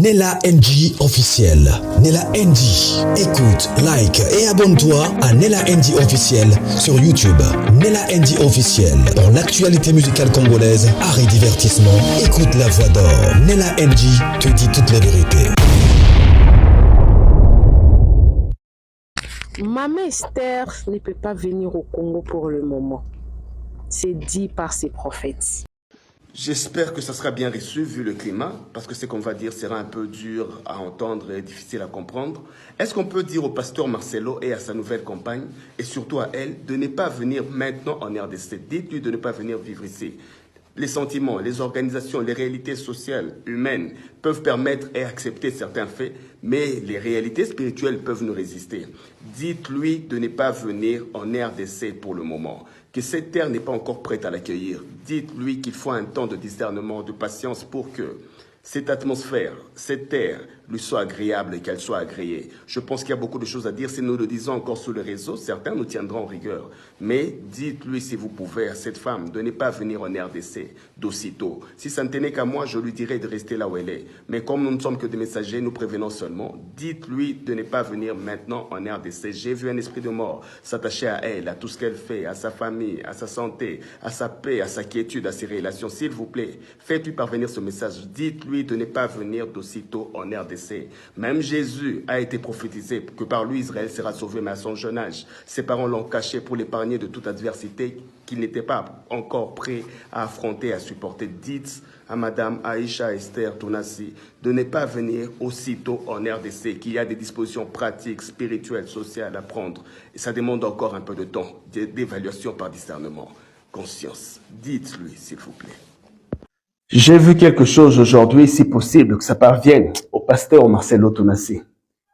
Nella NG officiel. Nella NG. Écoute, like et abonne-toi à Nella NG officiel sur YouTube. Nella NG officiel. Pour l'actualité musicale congolaise, art et divertissement, écoute la voix d'or. Nella NG te dit toute la vérité. Maman Esther ne peut pas venir au Congo pour le moment. C'est dit par ses prophètes. J'espère que ça sera bien reçu vu le climat, parce que ce qu'on va dire sera un peu dur à entendre et difficile à comprendre. Est-ce qu'on peut dire au pasteur Marcelo et à sa nouvelle compagne, et surtout à elle, de ne pas venir maintenant en RDC? Dites-lui de ne pas venir vivre ici. Les sentiments, les organisations, les réalités sociales, humaines peuvent permettre et accepter certains faits, mais les réalités spirituelles peuvent nous résister. Dites-lui de ne pas venir en RDC pour le moment, que cette terre n'est pas encore prête à l'accueillir. Dites-lui qu'il faut un temps de discernement, de patience pour que cette atmosphère, cette terre lui soit agréable et qu'elle soit agréée. Je pense qu'il y a beaucoup de choses à dire. Si nous le disons encore sur le réseau, certains nous tiendront en rigueur. Mais dites-lui, si vous pouvez, à cette femme de ne pas venir en RDC d'aussitôt. Si ça ne tenait qu'à moi, je lui dirais de rester là où elle est. Mais comme nous ne sommes que des messagers, nous prévenons seulement. Dites-lui de ne pas venir maintenant en RDC. J'ai vu un esprit de mort s'attacher à elle, à tout ce qu'elle fait, à sa famille, à sa santé, à sa paix, à sa quiétude, à ses relations. S'il vous plaît, faites-lui parvenir ce message. Dites-lui de ne pas venir d'aussitôt en RDC. Même Jésus a été prophétisé que par lui Israël sera sauvé, mais à son jeune âge. Ses parents l'ont caché pour l'épargner de toute adversité qu'il n'était pas encore prêt à affronter, à supporter. Dites à Madame Aïcha Esther Tounassi de ne pas venir aussitôt en RDC, qu'il y a des dispositions pratiques, spirituelles, sociales à prendre. Et ça demande encore un peu de temps, d'évaluation par discernement. Conscience. Dites-lui, s'il vous plaît. J'ai vu quelque chose aujourd'hui, si possible, que ça parvienne au pasteur Marcelo Tounassi.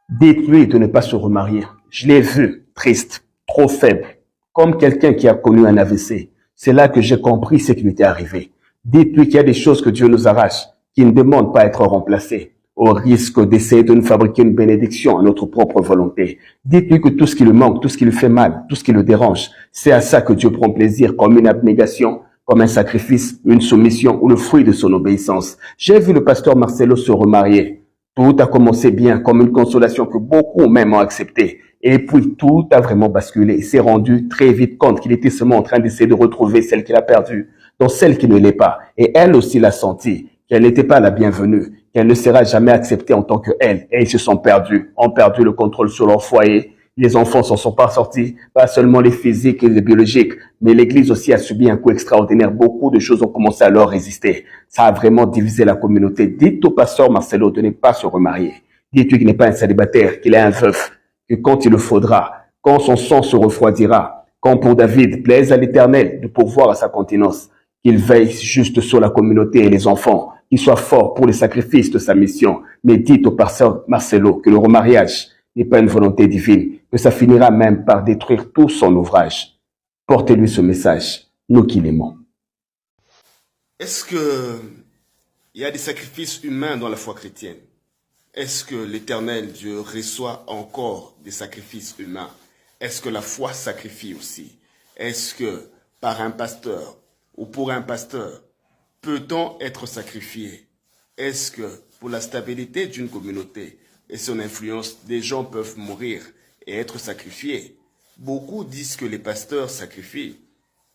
Dites-lui de ne pas se remarier. Je l'ai vu, triste, trop faible, comme quelqu'un qui a connu un AVC. C'est là que j'ai compris ce qui lui était arrivé. Dites-lui qu'il y a des choses que Dieu nous arrache, qui ne demandent pas à être remplacées, au risque d'essayer de nous fabriquer une bénédiction à notre propre volonté. Dites-lui que tout ce qui lui manque, tout ce qui lui fait mal, tout ce qui le dérange, c'est à ça que Dieu prend plaisir, comme une abnégation, comme un sacrifice, une soumission ou le fruit de son obéissance. J'ai vu le pasteur Marcelo se remarier. Tout a commencé bien, comme une consolation que beaucoup même ont acceptée. Et puis tout a vraiment basculé. Il s'est rendu très vite compte qu'il était seulement en train d'essayer de retrouver celle qu'il a perdue, donc celle qui ne l'est pas. Et elle aussi l'a senti, qu'elle n'était pas la bienvenue, qu'elle ne sera jamais acceptée en tant qu'elle. Et ils se sont perdus, ont perdu le contrôle sur leur foyer. Les enfants s'en sont pas sortis, pas seulement les physiques et les biologiques, mais l'Église aussi a subi un coup extraordinaire. Beaucoup de choses ont commencé à leur résister. Ça a vraiment divisé la communauté. Dites au pasteur Marcelo de ne pas se remarier. Dites-lui qu'il n'est pas un célibataire, qu'il est un veuf, que quand il le faudra, quand son sang se refroidira, quand pour David plaise à l'Éternel de pourvoir à sa continence, qu'il veille juste sur la communauté et les enfants, qu'il soit fort pour les sacrifices de sa mission. Mais dites au pasteur Marcelo que le remariage n'est pas une volonté divine, que ça finira même par détruire tout son ouvrage. Portez-lui ce message, nous qui l'aimons. Est-ce qu'il y a des sacrifices humains dans la foi chrétienne? Est-ce que l'Éternel Dieu reçoit encore des sacrifices humains? Est-ce que la foi sacrifie aussi? Est-ce que par un pasteur ou pour un pasteur, peut-on être sacrifié? Est-ce que pour la stabilité d'une communauté et son influence, des gens peuvent mourir et être sacrifiés? Beaucoup disent que les pasteurs sacrifient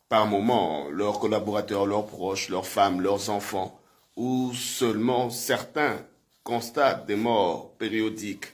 par moments leurs collaborateurs, leurs proches, leurs femmes, leurs enfants, ou seulement certains constatent des morts périodiques,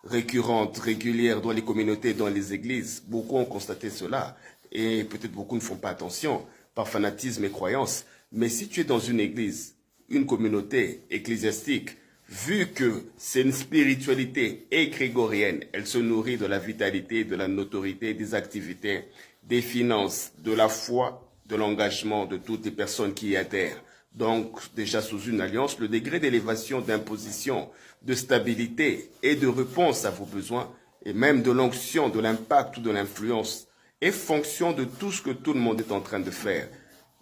récurrentes, régulières dans les communautés, dans les églises. Beaucoup ont constaté cela et peut-être beaucoup ne font pas attention par fanatisme et croyance. Mais si tu es dans une église, une communauté ecclésiastique, vu que c'est une spiritualité égrégorienne, elle se nourrit de la vitalité, de la notoriété, des activités, des finances, de la foi, de l'engagement de toutes les personnes qui y adhèrent. Donc, déjà sous une alliance, le degré d'élévation, d'imposition, de stabilité et de réponse à vos besoins, et même de l'onction, de l'impact ou de l'influence, est fonction de tout ce que tout le monde est en train de faire.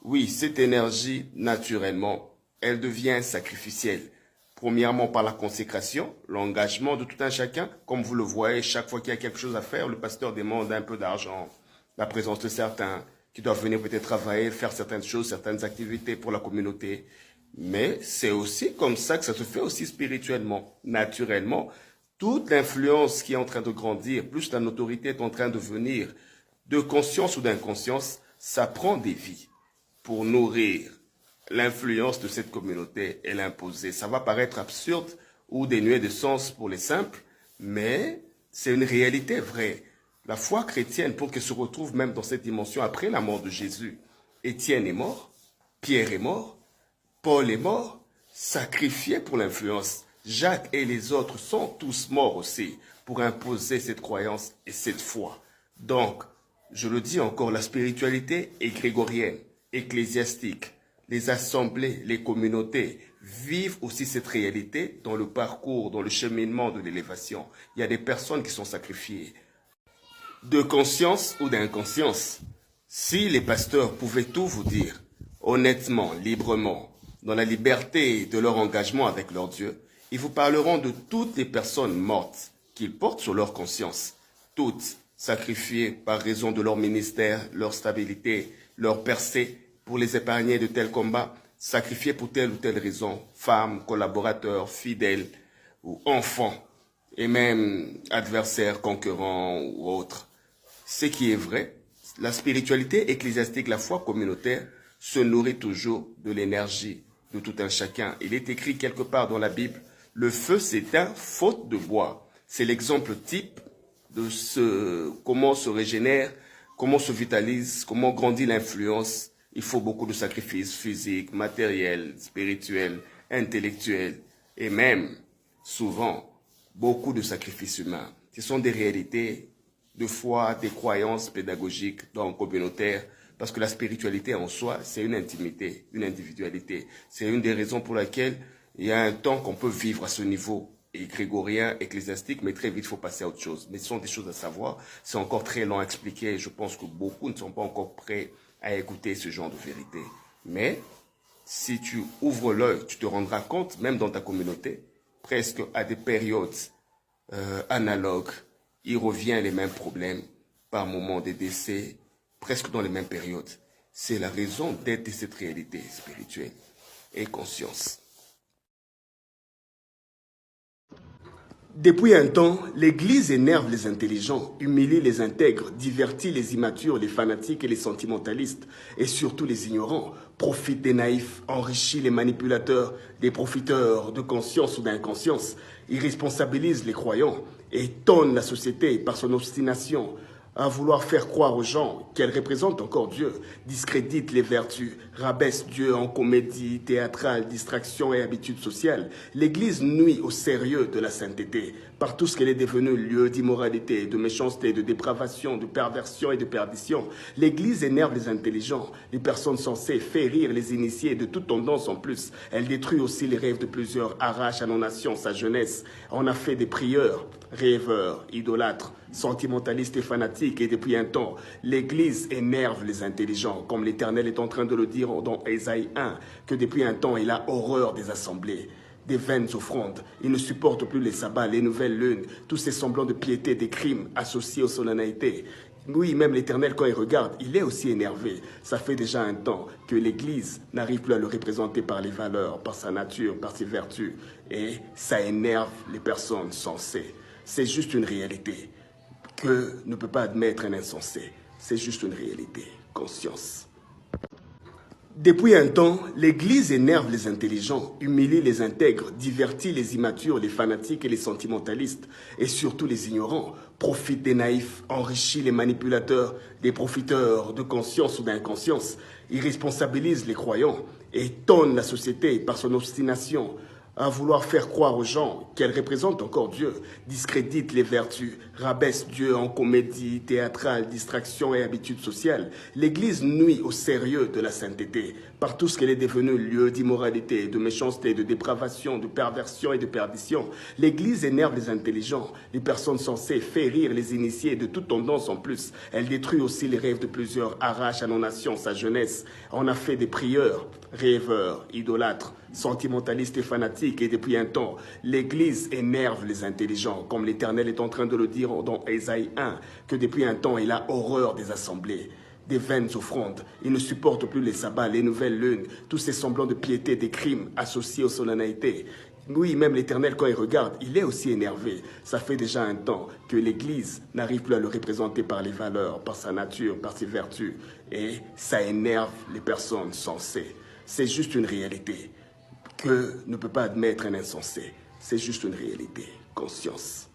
Oui, cette énergie, naturellement, elle devient sacrificielle. Premièrement, par la consécration, l'engagement de tout un chacun. Comme vous le voyez, chaque fois qu'il y a quelque chose à faire, le pasteur demande un peu d'argent, la présence de certains qui doivent venir peut-être travailler, faire certaines choses, certaines activités pour la communauté. Mais c'est aussi comme ça que ça se fait aussi spirituellement, naturellement. Toute l'influence qui est en train de grandir, plus la notoriété est en train de venir, de conscience ou d'inconscience, ça prend des vies pour nourrir l'influence de cette communauté et l'imposer. Ça va paraître absurde ou dénué de sens pour les simples, mais c'est une réalité vraie. La foi chrétienne, pour qu'elle se retrouve même dans cette dimension après la mort de Jésus, Étienne est mort, Pierre est mort, Paul est mort, sacrifié pour l'influence. Jacques et les autres sont tous morts aussi pour imposer cette croyance et cette foi. Donc, je le dis encore, la spiritualité est grégorienne, ecclésiastique. Les assemblées, les communautés vivent aussi cette réalité dans le parcours, dans le cheminement de l'élévation. Il y a des personnes qui sont sacrifiées de conscience ou d'inconscience. Si les pasteurs pouvaient tout vous dire, honnêtement, librement, dans la liberté de leur engagement avec leur Dieu, ils vous parleront de toutes les personnes mortes qu'ils portent sur leur conscience, toutes sacrifiées par raison de leur ministère, leur stabilité, leur percée, pour les épargner de tels combats, sacrifiés pour telle ou telle raison, femmes, collaborateurs, fidèles ou enfants, et même adversaires, concurrents ou autres. Ce qui est vrai, la spiritualité ecclésiastique, la foi communautaire, se nourrit toujours de l'énergie de tout un chacun. Il est écrit quelque part dans la Bible, le feu s'éteint faute de bois. C'est l'exemple type de comment se régénère, comment se vitalise, comment grandit l'influence. Il faut beaucoup de sacrifices physiques, matériels, spirituels, intellectuels et même, souvent, beaucoup de sacrifices humains. Ce sont des réalités de foi, des croyances pédagogiques, donc communautaires, parce que la spiritualité en soi, c'est une intimité, une individualité. C'est une des raisons pour laquelle il y a un temps qu'on peut vivre à ce niveau grégorien, ecclésiastique, mais très vite, il faut passer à autre chose. Mais ce sont des choses à savoir. C'est encore très long à expliquer et je pense que beaucoup ne sont pas encore prêts à écouter ce genre de vérité. Mais si tu ouvres l'œil, tu te rendras compte, même dans ta communauté, presque à des périodes analogues, il revient les mêmes problèmes, par moments des décès, presque dans les mêmes périodes. C'est la raison d'être de cette réalité spirituelle et conscience. Depuis un temps, l'Église énerve les intelligents, humilie les intègres, divertit les immatures, les fanatiques et les sentimentalistes, et surtout les ignorants, profite des naïfs, enrichit les manipulateurs, des profiteurs de conscience ou d'inconscience, irresponsabilise les croyants, étonne la société par son obstination, à vouloir faire croire aux gens qu'elle représente encore Dieu, discrédite les vertus, rabaisse Dieu en comédie théâtrale, distraction et habitudes sociales. L'Église nuit au sérieux de la sainteté, par tout ce qu'elle est devenue lieu d'immoralité, de méchanceté, de dépravation, de perversion et de perdition. L'Église énerve les intelligents, les personnes sensées, fait rire les initiés de toute tendance en plus. Elle détruit aussi les rêves de plusieurs, arrache à nos nations sa jeunesse. On a fait des prieurs, rêveurs, idolâtres, sentimentalistes et fanatiques, et depuis un temps, l'Église énerve les intelligents, comme l'Éternel est en train de le dire dans Ésaïe 1, que depuis un temps, il a horreur des assemblées, des vaines offrandes. Il ne supporte plus les sabbats, les nouvelles lunes, tous ces semblants de piété, des crimes associés aux solennalités. Oui, même l'Éternel, quand il regarde, il est aussi énervé. Ça fait déjà un temps que l'Église n'arrive plus à le représenter par les valeurs, par sa nature, par ses vertus. Et ça énerve les personnes sensées. C'est juste une réalité que ne peut pas admettre un insensé. C'est juste une réalité. Conscience. Depuis un temps, l'Église énerve les intelligents, humilie les intègres, divertit les immatures, les fanatiques et les sentimentalistes, et surtout les ignorants, profite des naïfs, enrichit les manipulateurs, des profiteurs de conscience ou d'inconscience, irresponsabilise les croyants, étonne la société par son obstination, à vouloir faire croire aux gens qu'elle représente encore Dieu, discrédite les vertus, rabaisse Dieu en comédie théâtrale, distraction et habitudes sociales. L'Église nuit au sérieux de la sainteté, par tout ce qu'elle est devenue lieu d'immoralité, de méchanceté, de dépravation, de perversion et de perdition. L'Église énerve les intelligents, les personnes sensées, fait rire les initiés de toute tendance en plus. Elle détruit aussi les rêves de plusieurs, arrache à nos nations sa jeunesse. On a fait des prieurs, rêveurs, idolâtres, sentimentalistes et fanatiques, et depuis un temps, l'Église énerve les intelligents, comme l'Éternel est en train de le dire dans Ésaïe 1, que depuis un temps, il a horreur des assemblées, des vaines offrandes. Il ne supporte plus les sabbats, les nouvelles lunes, tous ces semblants de piété, des crimes associés aux solennalités. Oui, même l'Éternel, quand il regarde, il est aussi énervé. Ça fait déjà un temps que l'Église n'arrive plus à le représenter par les valeurs, par sa nature, par ses vertus. Et ça énerve les personnes sensées. C'est juste une réalité que ne peut pas admettre un insensé. C'est juste une réalité. Conscience.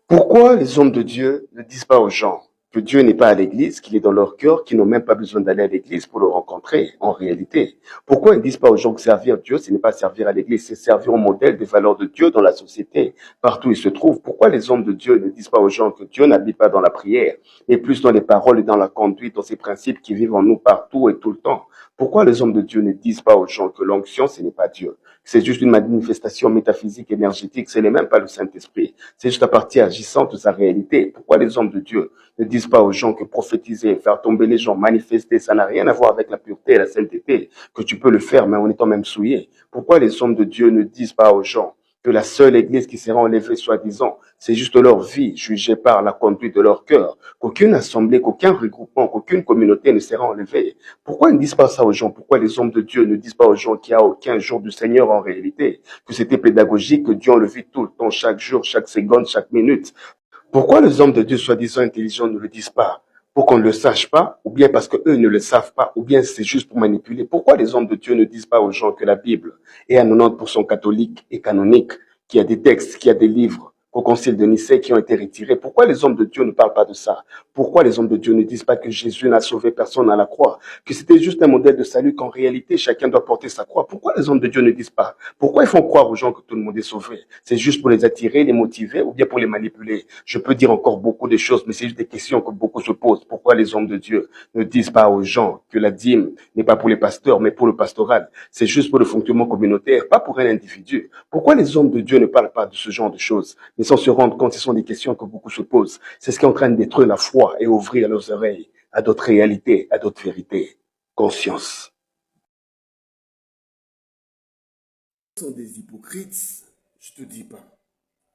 Pourquoi les hommes de Dieu ne disent pas aux gens que Dieu n'est pas à l'église, qu'il est dans leur cœur, qu'ils n'ont même pas besoin d'aller à l'église pour le rencontrer en réalité? Pourquoi ils ne disent pas aux gens que servir Dieu, ce n'est pas servir à l'église, c'est servir au modèle des valeurs de Dieu dans la société, partout où il se trouve? Pourquoi les hommes de Dieu ne disent pas aux gens que Dieu n'habite pas dans la prière, mais plus dans les paroles et dans la conduite, dans ces principes qui vivent en nous partout et tout le temps? Pourquoi les hommes de Dieu ne disent pas aux gens que l'onction, ce n'est pas Dieu? C'est juste une manifestation métaphysique, énergétique, ce n'est même pas le Saint-Esprit. C'est juste la partie agissante de sa réalité. Pourquoi les hommes de Dieu ne disent pas aux gens que prophétiser, faire tomber les gens, manifester, ça n'a rien à voir avec la pureté et la sainteté, que tu peux le faire, mais en étant même souillé? Pourquoi les hommes de Dieu ne disent pas aux gens que la seule église qui sera enlevée, soi-disant, c'est juste leur vie jugée par la conduite de leur cœur, qu'aucune assemblée, qu'aucun regroupement, qu'aucune communauté ne sera enlevée? Pourquoi ils ne disent pas ça aux gens? Pourquoi les hommes de Dieu ne disent pas aux gens qu'il n'y a aucun jour du Seigneur en réalité, que c'était pédagogique, que Dieu le vit tout le temps, chaque jour, chaque seconde, chaque minute? Pourquoi les hommes de Dieu, soi-disant intelligents, ne le disent pas? Pour qu'on ne le sache pas, ou bien parce qu'eux ne le savent pas, ou bien c'est juste pour manipuler? Pourquoi les hommes de Dieu ne disent pas aux gens que la Bible est à 90% catholique et canonique, qu'il y a des textes, qu'il y a des livres au concile de Nicée qui ont été retirés? Pourquoi les hommes de Dieu ne parlent pas de ça? Pourquoi les hommes de Dieu ne disent pas que Jésus n'a sauvé personne à la croix, que c'était juste un modèle de salut, qu'en réalité chacun doit porter sa croix? Pourquoi les hommes de Dieu ne disent pas? Pourquoi ils font croire aux gens que tout le monde est sauvé? C'est juste pour les attirer, les motiver ou bien pour les manipuler? Je peux dire encore beaucoup de choses, mais c'est juste des questions que beaucoup se posent. Pourquoi les hommes de Dieu ne disent pas aux gens que la dîme n'est pas pour les pasteurs, mais pour le pastoral? C'est juste pour le fonctionnement communautaire, pas pour un individu. Pourquoi les hommes de Dieu ne parlent pas de ce genre de choses, mais sans se rendre compte? Ce sont des questions que beaucoup se posent. C'est ce qui est en train de détruire la foi et ouvrir leurs oreilles à d'autres réalités, à d'autres vérités. Conscience. Sont des hypocrites, je te dis pas.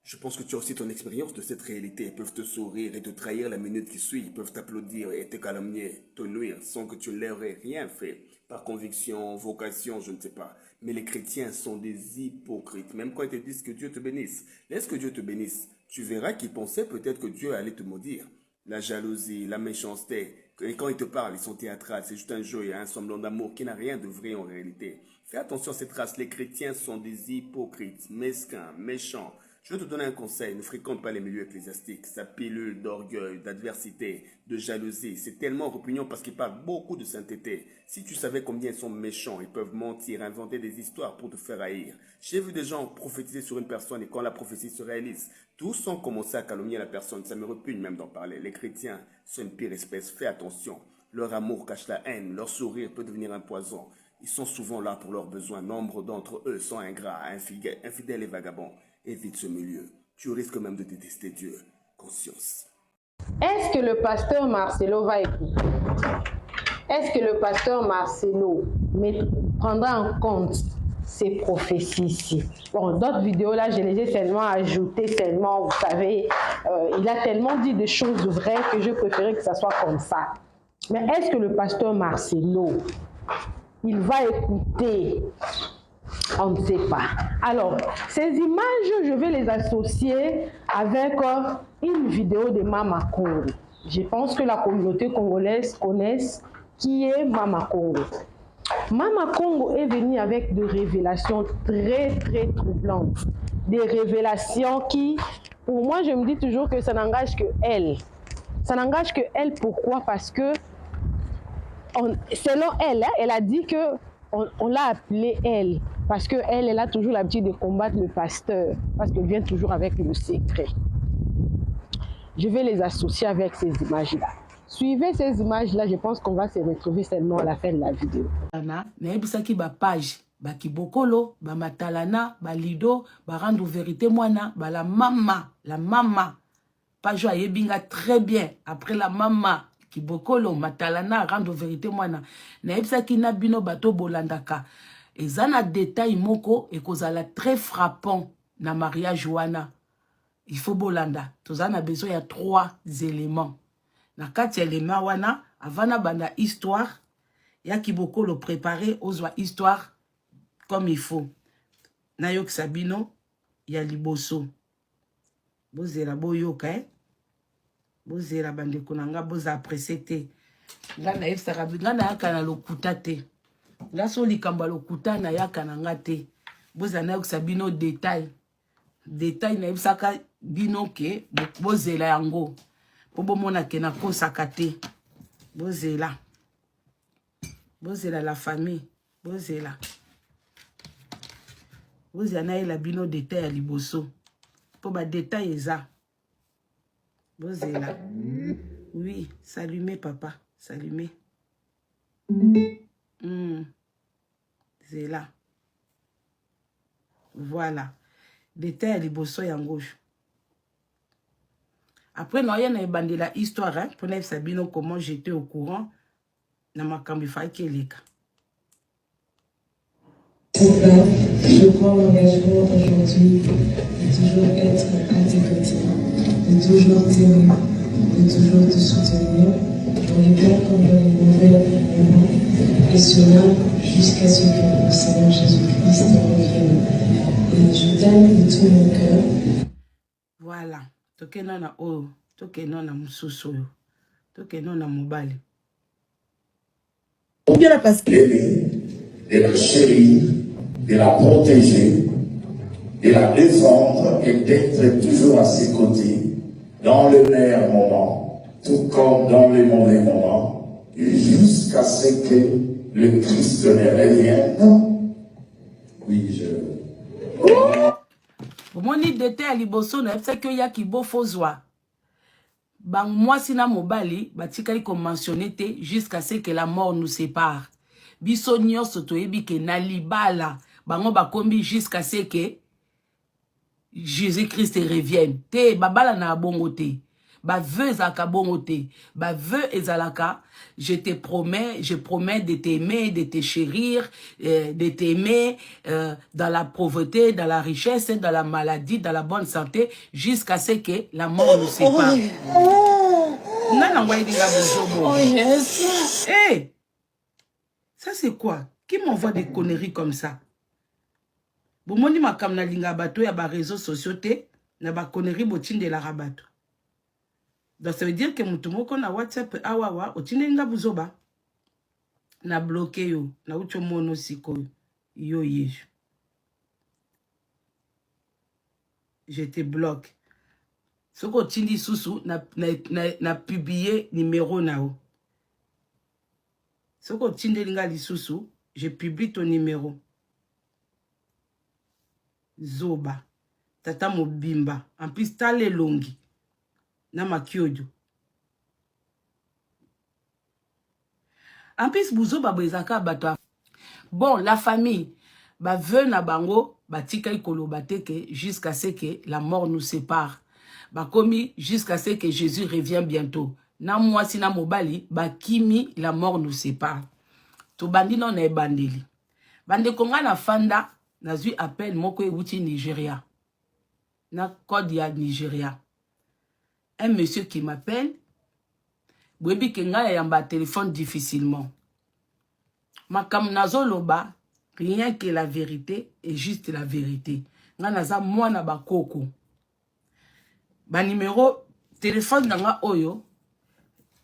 Je pense que tu as aussi ton expérience de cette réalité. Ils peuvent te sourire et te trahir la minute qui suit. Ils peuvent t'applaudir et te calomnier, te nuire sans que tu leur aies rien fait. Par conviction, vocation, je ne sais pas. Mais les chrétiens sont des hypocrites. Même quand ils te disent que Dieu te bénisse. Laisse que Dieu te bénisse. Tu verras qu'ils pensaient peut-être que Dieu allait te maudire. La jalousie, la méchanceté. Et quand ils te parlent, ils sont théâtrales. C'est juste un jeu et un semblant d'amour qui n'a rien de vrai en réalité. Fais attention à cette race. Les chrétiens sont des hypocrites, mesquins, méchants. Je vais te donner un conseil, ne fréquente pas les milieux ecclésiastiques. Sa pilule d'orgueil, d'adversité, de jalousie, c'est tellement répugnant parce qu'ils parlent beaucoup de sainteté. Si tu savais combien ils sont méchants, ils peuvent mentir, inventer des histoires pour te faire haïr. J'ai vu des gens prophétiser sur une personne et quand la prophétie se réalise, tous ont commencé à calomnier la personne. Ça me repugne même d'en parler. Les chrétiens sont une pire espèce, fais attention. Leur amour cache la haine, leur sourire peut devenir un poison. Ils sont souvent là pour leurs besoins. Nombre d'entre eux sont ingrats, infidèles et vagabonds. Évite ce milieu. Tu risques même de détester Dieu. Conscience. Est-ce que le pasteur Marcelo va écouter? Est-ce que le pasteur Marcelo prendra en compte ces prophéties-ci? Bon, d'autres vidéos là, je les ai seulement ajoutées, seulement, vous savez, il a tellement dit des choses vraies que je préférais que ça soit comme ça. Mais est-ce que le pasteur Marcelo, il va écouter? On ne sait pas. Alors, ces images, je vais les associer avec une vidéo de Mama Congo. Je pense que la communauté congolaise connaisse qui est Mama Congo. Mama Congo est venue avec des révélations très, très troublantes. Des révélations qui, pour moi, je me dis toujours que ça n'engage que elle. Ça n'engage que elle, pourquoi? Parce que, selon elle, elle a dit que on l'a appelée elle. Parce qu'elle a toujours l'habitude de combattre le pasteur. Parce qu'elle vient toujours avec le secret. Je vais les associer avec ces images-là. Suivez ces images-là, je pense qu'on va se retrouver seulement à la fin de la vidéo. Nayebisaki ba page, ba kibokolo, ba matalana, ba lido, ba rendre vérité moana, ba la mama. Page ayebinga très bien. Après la mama, kibokolo, matalana, rendre vérité moana. Nayebisaki na bino bato bolandaka. Et ça na détail moko et kozala très frappant na mariage wana. Il faut bolanda. Tozana besoin il y a 3 éléments. Na 4 éléments wana avant na banda histoire ya kiboko le préparer ozwa histoire comme il faut na yok sabino ya liboso bozela boyoka bozela bande kunanga boza apprécier te nga na efsaka nga na yaka na lokuta te nga so likambo lokuta na yaka na nga te boza na yok sabino détail na efsaka bino ke bozela yango po bomona ke na kosaka te bozela la famille bozela na yela bino détail ya liboso po ba détail eza bozela oui saluez papa saluez zela voilà détail ya liboso ya gauche. Après, nous avons bandé la histoire, hein, pour nous savoir comment j'étais au courant. Dans ma cambifai qui est les cas. Je prends l'engagement aujourd'hui de toujours être à tes côtés, de toujours t'aimer, de toujours te soutenir, dans les bons comme dans les mauvais moments, et cela jusqu'à ce que le Seigneur Jésus-Christ revienne. Et je t'aime de tout mon cœur. Voilà. Toke nana oyo, toke nana mususu oyo, toke nana mobali. De la chérir, de la protéger, de la défendre et d'être toujours à ses côtés dans le meilleur moment, tout comme dans les mauvais moments, jusqu'à ce que le Christ ne revienne. Oui, je... Moni dete à liboso na c'est que ya ki bo fozwa. Bang moi sina mobali batikali ko mentionner te jusqu'à ce que la mort nous sépare. Biso nyonso toyebi ke na libala bango bakombi jusqu'à ce que Jésus-Christ revienne. Te babala na bongo te. Ba vœu ezalaka bongo te. Ba vœu ezalaka je promets de t'aimer, de te chérir, de t'aimer dans la pauvreté, dans la richesse, dans la maladie, dans la bonne santé, jusqu'à ce que la mort nous sépare. Oh yes. Hey, ça c'est quoi? Qui m'envoie des conneries comme ça? Bon, moi, je suis na linga bato ya ba réseaux sociaux te, na ba conneries botine de la rabato. Donc ça veut dire que mutumoko na WhatsApp awawa otine nga buzoba na bloqué yo na ucho mono siko yo yeju. Je te bloque. Soko tindi susu na publié numéro nao. Soko tinde linga li susu, je publie ton numéro. Zoba. Tata mobimba. En plus tale longi. Na makiodio. En plus, bouzo babezaka bato. Bon, la famille, ba veut na bango, ba tika ikolo bateke jusqu'à ce que la mort nous sépare. Ba komi jusqu'à ce que Jésus revienne bientôt. Na moi si na mobali, ba kimi la mort nous sépare. To bandi non na bandeli. Bande konga na fanda, na zui appel moko euti Nigeria. Na code ya Nigeria. Un monsieur qui m'appelle, Bwebi Kenga yamba téléphone difficilement. Makam nazo loba, rien que la vérité est juste la vérité. Nga naza mwana bakoko. Ba numéro téléphone nanga oyo,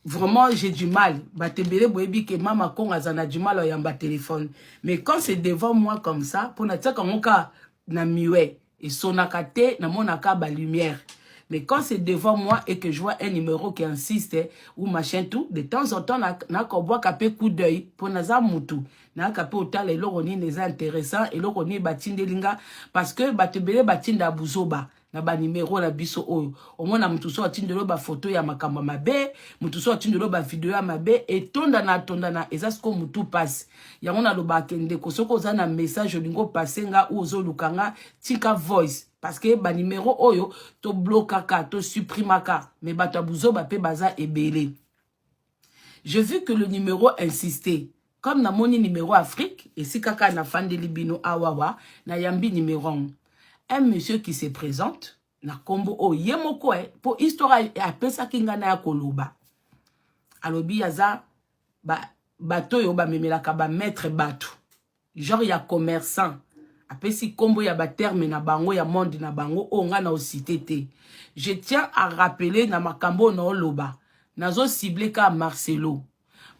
vraiment j'ai du mal. Ba tebele Bwebi ke mama konga zana du mal yamba téléphone. Mais quand c'est devant moi comme ça, pour na tsaka moka na miwe et sonakate na monaka ba lumière. Mais quand c'est devant moi et que je vois un numéro qui insiste ou machin tout, de temps en temps, na koboa kapé coup d'œil pour naza mutu. Na kapé otal et l'oroni n'est intéressant et l'oroni batinde linga parce que batebele batinda buzoba. Na ba numéro na biso oyo. Au moins na mutu so atindelo ba photo ya makamba mabe, mutu so atindelo ba vidéo ya mabe et tonda na ezasko mutu passe. Yango na loba kende ko soko za na message lingo passenga ou zo lukanga tika voice. Parce que ba numéro oyo to blokaka, to supprimaka, mais batabuzo ba pe baza ebele. J'ai vu que le numéro insistait. Comme na moni numéro Afrique, et si kaka na fan de libino awawa, na yambi numéro 1. Un monsieur qui se présente, na kombo o yemoko pour histoire a pesa kinga na ya koloba. alobi yaza bato yo ba memelaka ba maître bato genre ya commerçant apesi kombo ya ba terme na bango ya monde na bango onga na osité te. Je tiens à rappeler na makambo na oloba nazo ciblé ka Marcelo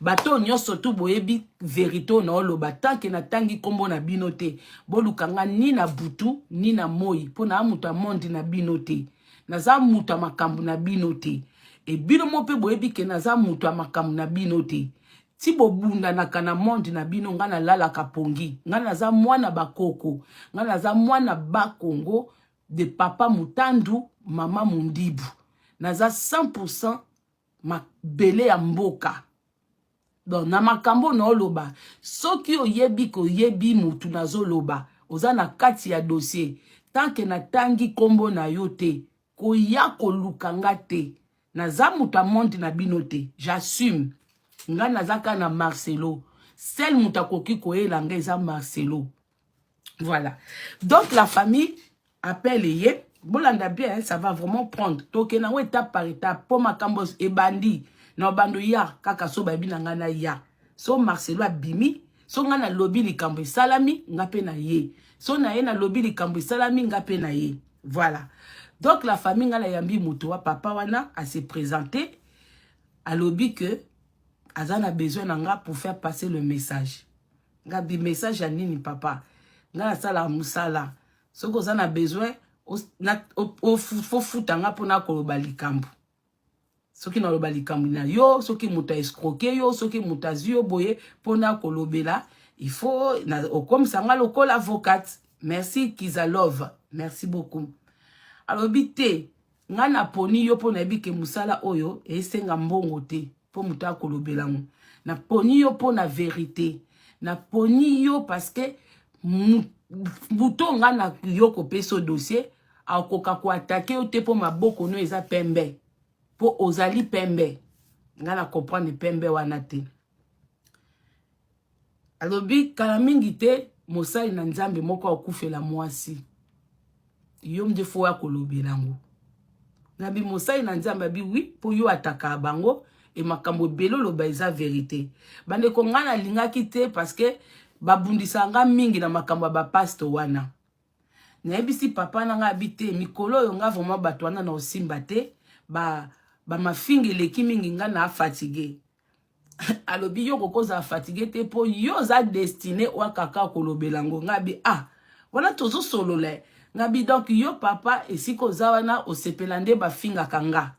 bato nyonso tu boyebi vérité na oloba tant que na tangi kombo na binote bolukanga ni na butu ni na moi pona amuta monde na binote naza muta makambo na binote e bino mo pe boyebi ke naza muta makambo na binote ti bobunda na kana monde na bino nga na lala kapongi nga naza mwana bakoko nga naza mwana bakongo de papa mutandu mama mundibu naza 100% mabele ya mboka. Donc na makambo na oloba soki oyebi ko yebi mutu nazo loba oza na kati ya dossier tant que na tangi kombo na yote ko ya ko lukanga te naza muta monde na binote j'assume nga nazaka na Marcelo seul muta koki ko elanga eza Marcelo. Voilà donc la famille appelle ye bolanda bien ça va vraiment prendre toke na étape par étape pour makambo e bandi na bando ya kaka so babi na ngana ya so Marcelo abimi so ngana lobby likambo salami ngape na ye so na ye na lobby likambo salami ngape na ye. Voilà donc la famille ngana yambi muto wa papa wana a se présenter à lobby que azana besoin nanga pour faire passer le message ngabi message ya nini papa ngana sala musala so ko zana besoin o futanga pona koloba likambo soki na loba likambo na yo soki muta escroquer yo soki muta zio boye pona kolobela il faut comme ça nga lokola avocate. Merci Kizalov, merci beaucoup. Alors bité nga na poni yo pona bike musala oyo esenga mbongo te po muta kolobela ngo na poni yo pona vérité na poni yo parce que buto nga na yo ko peso dossier akoka ko attaquer o te po maboko no eza pembe po ozali pembe nga na comprendre pembe wana te. Alobi kala mingi te mosali na nzambe moko akufela mwasi yo mde fo ya kolobela ngo nabi mosali na nzambe bi oui po yo ataka bango e makambo belo loba eza vérité bande ko nga na lingaki te parce que babundisa nga mingi na makambo ba pastor wana na ebisi papa na nga habite mikolo yo nga vraiment bato wana na osimba te ba mafingi leki mingi nga na fatigué alobi yo kokoza fatigué te po yo za destiné wa kaka kolobelango ngabi wana tozo solo le ngabi donc yo papa esiko za wana osepelande ba finga kanga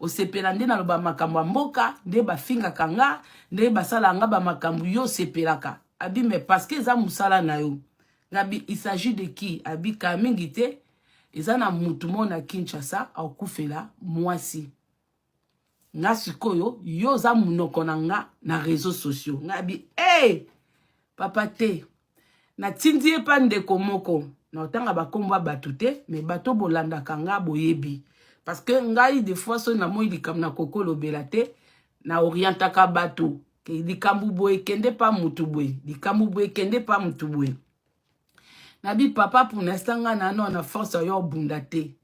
osepelande na loba makambo mboka nde ba finga kanga nde basala nga ba makambo yo sepelaka abi mais parce que za musala na yo ngabi il s'agit de qui abi ka mingi te ezana mutu mona Kinshasa akufela mwasi nga sikoyo yo za munoko na nga na réseaux sociaux ngabi papa te na tindi pa ndeko moko na otanga bakomba batu te mais bato bolanda kanga boyebi parce que ngai des fois so na moi likam na kokolo belate na orientaka bato ke likambu boye kende pa mutu boye likambu boye kende pa mutu boye nabi papa pour l'instant nga na force yo bundate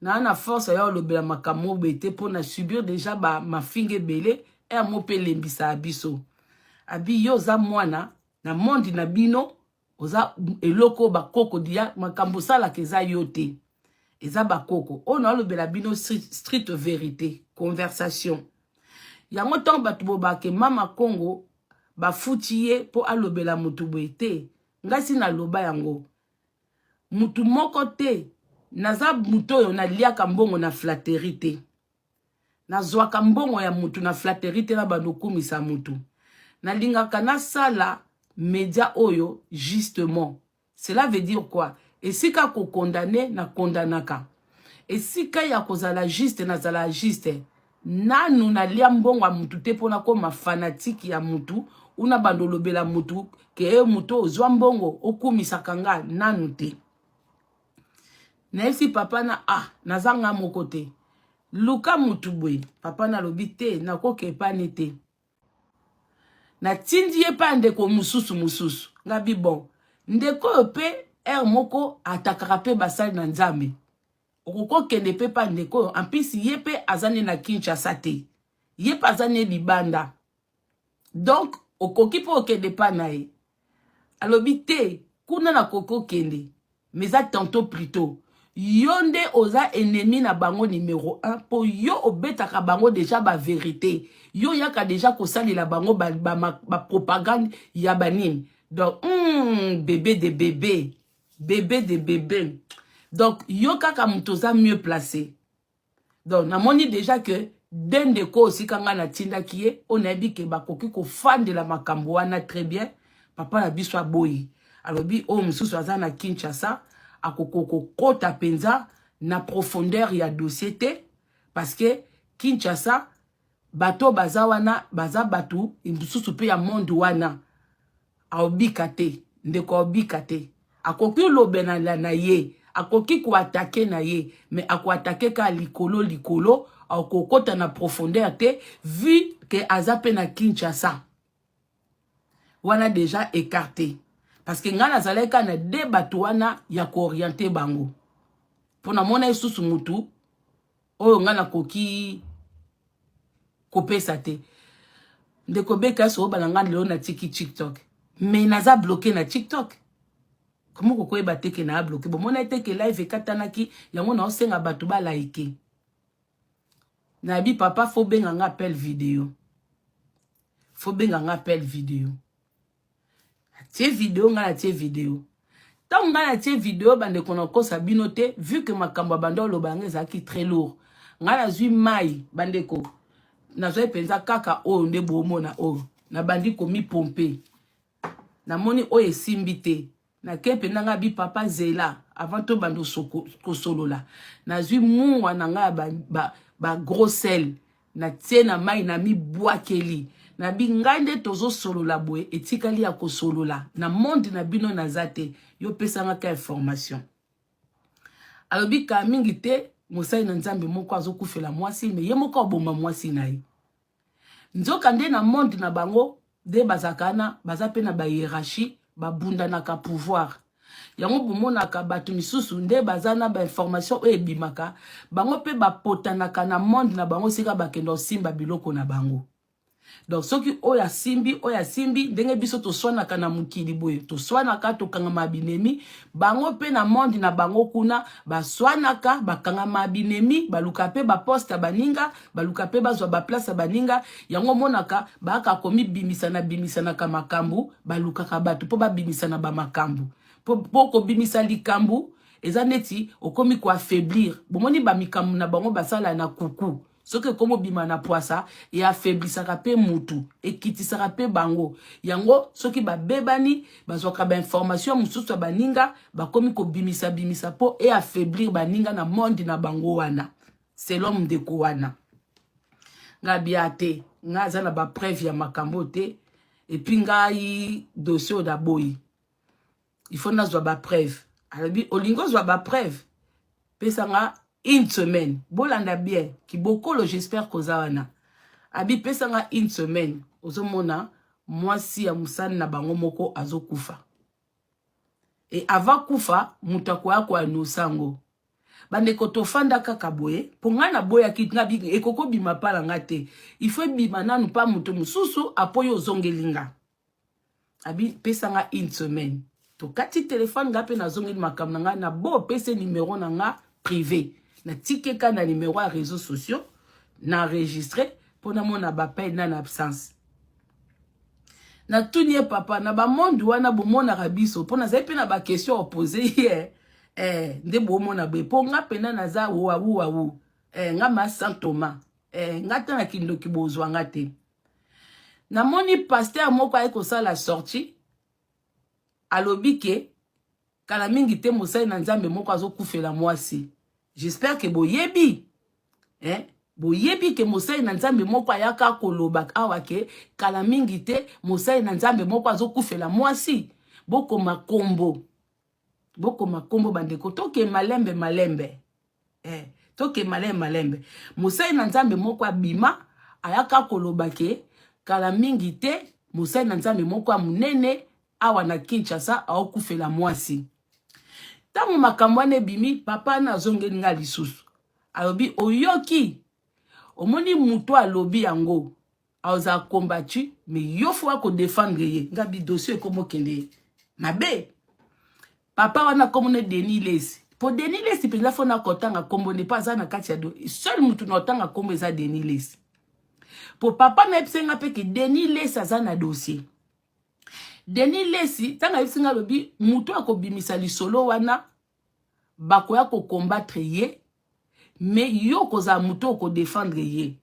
na force yo lobela makamo bete pour na subir déjà ma finge belé et mo pe lembisa abiso abi yo za mwana na monde na bino oza eloko bakoko dia makambo sala keza yote eza bakoko ona lobela bino street vérité conversation yango temps batu bobake mama Congo bafutiye po alobela mutu bete ngasi na loba yango mutu moko te naza muto yo na liaka mbongo na flatterie te na zwaka mbongo ya mutu na flatterie te na banokumisa mutu na lingaka na sala média oyo justement cela veut dire quoi esika ko condamner na condamnaka esika ya kozala juste na zala juste nanu na lia mbongo ya mutu te pona ko ma fanatique ya mutu una bandolobela mutu ke mutu ozwa mbongo okumisa kanga nanu te. Na esi papa na nazanga moko te luka mutu bwe papa na lobi te na koke pani te na tindi ye pa ndeko mususu ngabi bon ndeko pe moko atakaka pe basali na nzambe okoko kende pe pa ndeko en plus ye pe azane na Kinshasa te Ye pazane libanda. Donc, okoki po okende pa na ye. Alobi te, kuna na koko kende. Mais ça tantôt plutôt. Yonde oza ennemi na bango numéro 1. Po yo obetaka bango déjà ba vérité. Yo yaka déjà kosali la bango ba propagande ya banine. Donc, bébé de bébé. Bébé de bébé. Donc, yo kaka mutoza mieux placé. Donc, namoni déjà que dende ko aussi kanga na tinda kiye, on a dit que bakoki ko fan de la makambo wana très bien. Papa na biso aboyi. Alobi o mususu aza na Kinshasa, akoko kota penza na profondeur ya dossier te parce que Kinshasa bato baza wana baza batu mususu pe ya monde wana aobika te ndeko aobika te akoki lobena na ye akoki ko attaquer na ye mais ako attaquer ka likolo akokota na profondeur te vu que aza pe na Kinshasa wana déjà écarté parce que ngana zaleka na débat wana ya ko orienter bango pona mona isusu mutu oyo ngana koki kopesa te ndeko beka so balanga leo na TikTok mais naza bloqué na TikTok comment ko koyeba te ke na bloqué bon mona ete ke live katanaki yango na osenga batu ba like na bi papa fo benga nga appel vidéo tie vidéo nga na tie vidéo tant nga na tie vidéo bande kono kosa binote vu que makambo bando lo bange zaki très lourd nga na zui mai bande ko na zo penza kaka o nde bomona o na bandi ko mi pomper na moni o esimbite na kepe nga bi papa zela avant to bando soko ko solola na zui muwa na nga ba gros sel na tie na mai na mi boakeli na bingande tozo solola boye etikali ya ko solola na monde na bino na zate yo pesanga ka information alobi ka mingi te mosai na nzambe moko azokufela mwasi me ye moko oboma mwasi na ye nzoka nde na monde na bango de bazakana bazape na ba hiérarchie babunda na ka pouvoir yango bumonaka batu misusu nde bazana ba information o ebimaka bango pe bapotanaka na monde na bango sika bakendo simba biloko na bango. Donc soki oya simbi ndenge biso to swanaka na mukili boye to swanaka to kanga mabinemi bango pe na monde na bango kuna ba swanaka bakanga mabinemi baluka pe ba poste baninga baluka pe bazwa ba place baninga yango monaka baka komi bimisana ka makambu baluka ka batu po ba bimisana ba makambu po ko bimisa likambu eza neti okomi ko affaiblir bomoni ba mikambu na bango basala na kuku. Ce que comme bima na poisa et affaiblissaka pe mutu et kitisaka pe bango yango soki ba bebani bazoka ba information mususu baninga ba komi ko bimisa po et affaiblir baninga na monde na bango wana c'est l'homme de kowana ngabiate ngaza na ba preuve ya makambo te et puis ngai dossier d'aboyi il faut na zo ba preuve alabi olingo zo ba preuve pesanga une semaine, bolanda bien, ki bokolo j'espère kozawana. Abi pesanga une semaine, ozomona, mwasi ya musani na bango moko azokufa. Et avant kufa, mutakwa kwa nusango. Bande kotofanda kaka boye, pongana boya kitna big ekoko bima pala ngate. Il faut bima nanu pa muto mususu apoyo zongelinga. Abi pesanga une semaine. To kati téléphone ngape na zongeli makam nga na bo pese numéro na nga privé. Na tikeka na numéro à réseaux sociaux na enregistré pour na mona bapay na absence na tunie papa na ba monde wana bo mona rabiso pour na zepe na ba question opposé hier nde bo mona be po nga pena na za wu nga ma Saint Thomas nga tana kindo kibozwa ngate na moni pasteur moko ay ko sala sortie alobike kala mingi te mosai na nzambe moko azokufela mwasi. J'espère que boyebi boyebi ke mosai na nzambe moko ayaka koloba awa ke kala mingi te mosai na nzambe moko azokufela mwasi boko makombo bandeko toke malembe toke malembe mosai na nzambe moko abima ayaka koloba ke kala mingi te mosai na nzambe moko munene awa na Kinshasa aokufela mwasi. Tango makambo ane bimi papa na zongeli nga lisusu alobi oyoki omoni muto a lobby yango a combattu mais yo faut ko défendre ye ngabi dossier comme kende mabe papa wana comme ne Denis Lesi pour Denis Lesi pe la fona kotanga kombo ne pas na kati ya do seul mutu na otanga kombo eza Denis Lesi pour papa na episenga pe ke Denis Lesi azana dossier Denis Lesi tanga episenga lobi mutu akobimisa lisolo wana bakoya ko combattre ye mais yo koza muto ko défendre ye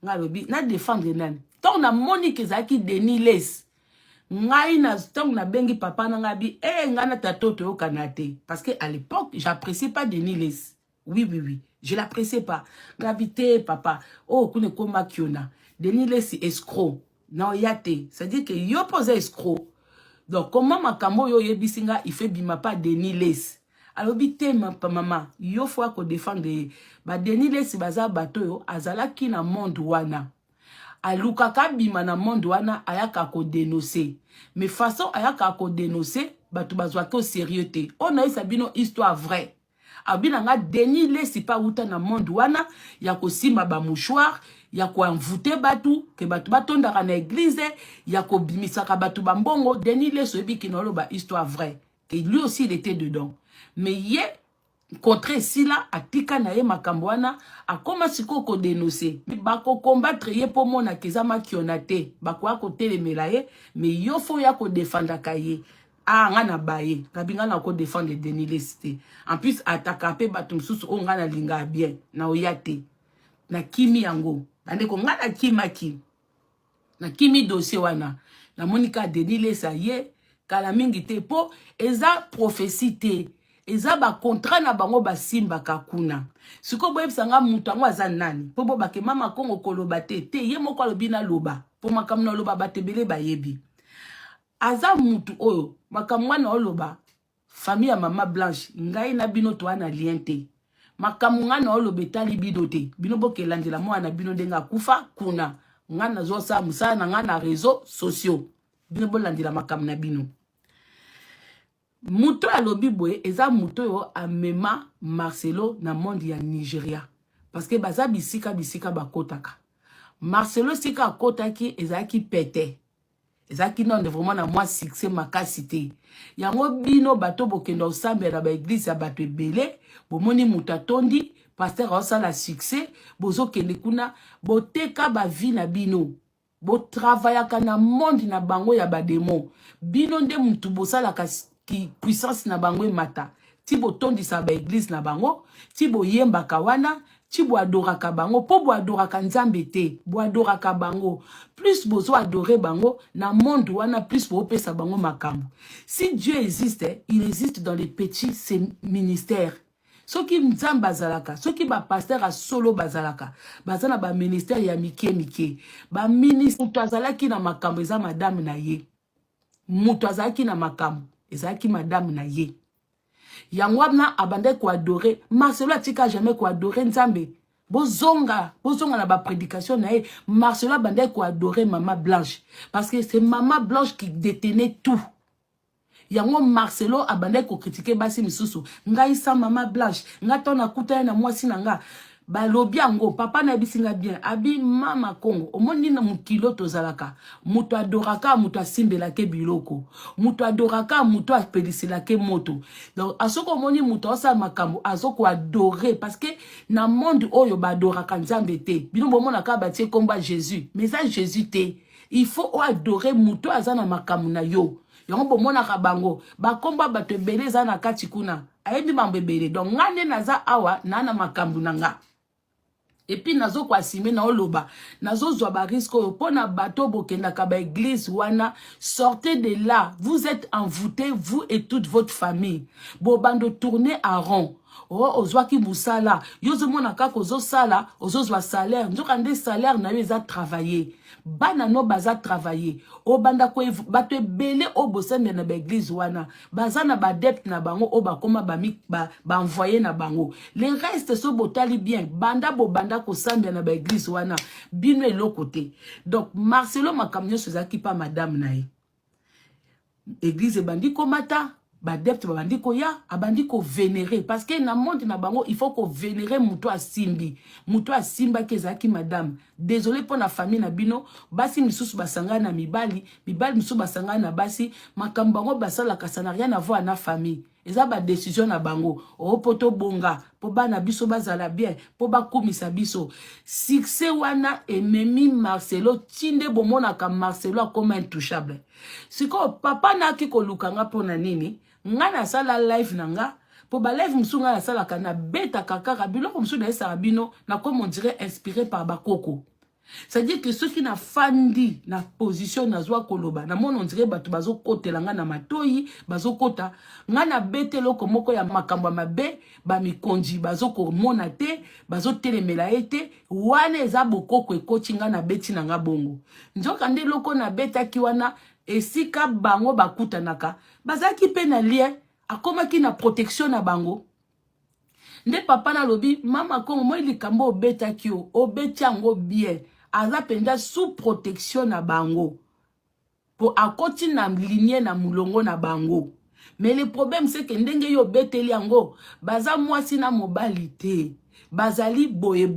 ngalobi na défendre nani tant na Monique zaki Denis Lesi ngai na tant na bengi papa na ngabi ngana tatoto yo kanate parce que à l'époque j'appréciais pas Denis Lesi oui je l'appréciais pas gravité papa oh kune koma kiona Denis Lesi escroc non yate ça dit que yo posé escroc donc comment makambo yo yebisinga il fait bima pas Denis Lesi alors bité maman yo faut ko défendre ba Denis Lesi baza bato yo azala ki na monde wana aluka kabima na monde wana ayaka ko dénoncer mais façon ayaka ko dénoncer bato bazwa ko sérieux te on a sabino histoire vraie abina nga Denis Lesi pa uta na monde wana ya ko sima ba mouchoir ya ko envoûter batu ke batu batondaka na église ya ko bimisaka batu bambongo Denis Lesi ebiki na loba histoire vraie que lui aussi il était dedans mais yé contre sila atika na ye makambo wana akoma siko ko dénoncer bako combattre ye po mona kezama kionate bako ako telemela ye mais yo fo ya ko défendre kaye ngana baye kabinga na ko défendre Denis Lesi en plus ataka pe batum susu o ngana linga bien na oyate na kimi yango bande ko ngana kimaki na kimi dossier wana na monika Denis Lesi ye kala mingi te po eza prophétie te eza ba contrat na bango ba simba kakuna siko boyebisanga mutu ango aza nani po bo bake mama kongo koloba te ye moko alobi na loba po makamna loba batebele bayebi aza mutu oyo makamwa na oloba famille ya mama Blanche ngai na bino to ana lien te makamwa na oloba etali bido te bino bokelandela mwana bino denga kufa kuna ngana zo sa musana ngana réseaux sociaux bino bolandela makamna bino muto alobi boye eza muto yo amema Marcelo na monde ya Nigeria parce que baza bisika bakotaka Marcelo sika akotaki ezaki pete ezaki non vraiment na moi succès makasité yango bino bato bokendo osambela ba église ya bato ebele bomoni muta tondi pasteur osala succès bozo kende kuna boteka ba vie na bino bo travaillaka na monde na bango ya ba démon bino nde mutu bosala ki puissance na bango mata ti bo tondisa ba église na bango ti bo yemba kawana ti bo adoraka bango po bo adoraka nzambe te bo adoraka bango plus bozo adorer bango na monde wana plus bo pesa bango makambo si Dieu existe il existe dans les petits ministères soki nzambe azalaka soki ba pasteur a solo bazalaka bazana ba ministère ya mike ba ministre to azalaki na makambo eza madame na ye muto azalaki na makambo ezaki madame na ye yango na abande ko adorer Marcelo atika jamais ko adorer nzambe bozonga na ba prédication na ye Marcelo abande ko adorer Maman Blanche parce que c'est Maman Blanche qui détenait tout yango Marcelo abande ko critiquer basi misusu ngai sa Maman Blanche ngato na kuta na mwasi nanga balobi yango papa na bisinga bien abi mama Kongo omoni na mukilo tozalaka muto adoraka muto asimbela ke biloko muto adoraka muto apedisela ke moto donc asoko omoni muto osa makambo azoko adorer parce que na monde oyo badoraka nzambe te bino bomona ka batie komba Jésus mais ça Jésus te il faut adorer muto azana makambo na yo yango bomona ka bango ba komba bato ebele za na kati kuna ayebi mambo ebele donc ngane naza awa na makambo nanga. Et puis nazo kwa sime na oloba nazo zwa ba risque pona bato bokendaka ba église wana sortez de là vous êtes envoûtés vous et toute votre famille bobando tourner en rond ozwa ki musala yozo mona kako zo sala ozozwa salaire nzoka nde salaire na yo eza travailler bana no baza travailler obanda ko bato ebele obosende na ba église wana bazana ba depte na bango obakoma ba envoyer na bango les restes so botali bien banda bobanda ko sambia na ba église wana bino elokote donc Marcelo makamnyo sozaki pa madame na ye église bandi komata badepte babandi koya abandi ko vénérer parce que na monde na bango il faut ko vénérer muto asimba kezaki madame désolé pour la famille na bino basi misusu basanga na mibali misusu basanga na basi makambo bango basala ka ça n'a rien à voir na famille eza ba décision na bango o poto bonga po bana biso bazala bien po bakumisa biso succès wana ememi Marcelo tinde bomona ka Marcelo comme intouchable siko papa na ki kolukanga pona nini ngana sala live nanga po ba live musunga na sala kana beta kaka biloko musu na esa bino na comme on dirait inspiré par bakoko. C'est-à-dire que ceux qui na fandi na position na zwa koloba na mon on dirait batu bazo kotela nga na matoyi bazo kota nga na betelo komoko ya makambo mabe ba mikonji bazo ko mona te bazo telemela ete wane eza bokoko ekoti nga na beti na nga bongo njoka nde loko na beta ki wana esika bango bakutanaka bazaki pe na lien akomaki na protection na bango nde papa na lobi mama kongo moi likambo obeta ki obeti yango bien aza penda sous protection na bango pour akoti na lignée na mulongo na bango mais le problème c'est que ndenge yo beteli yango baza mwasi na mobali te bazali boye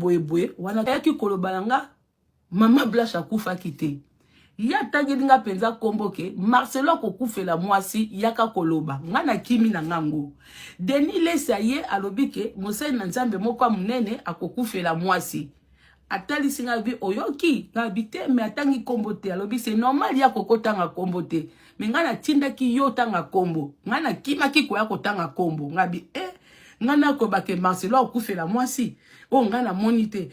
wana yaki kolobalanga mama Blanche akufa kite ya tagelinga penza komboke Marcelo kokufela mwasi yaka koloba ngana kimi na ngango Denis Lesaye alobike mosai na nzambe moko munene akokufela mwasi atali singa bi oyoki na bite me atangi kombote alobi c'est normal ya kokotanga kombote me ngana tinda ki yo tanga kombo ngana kima ki ko ya kotanga kombo ngabi ngana ko bake Marcelo akufela mwasi o ngana monite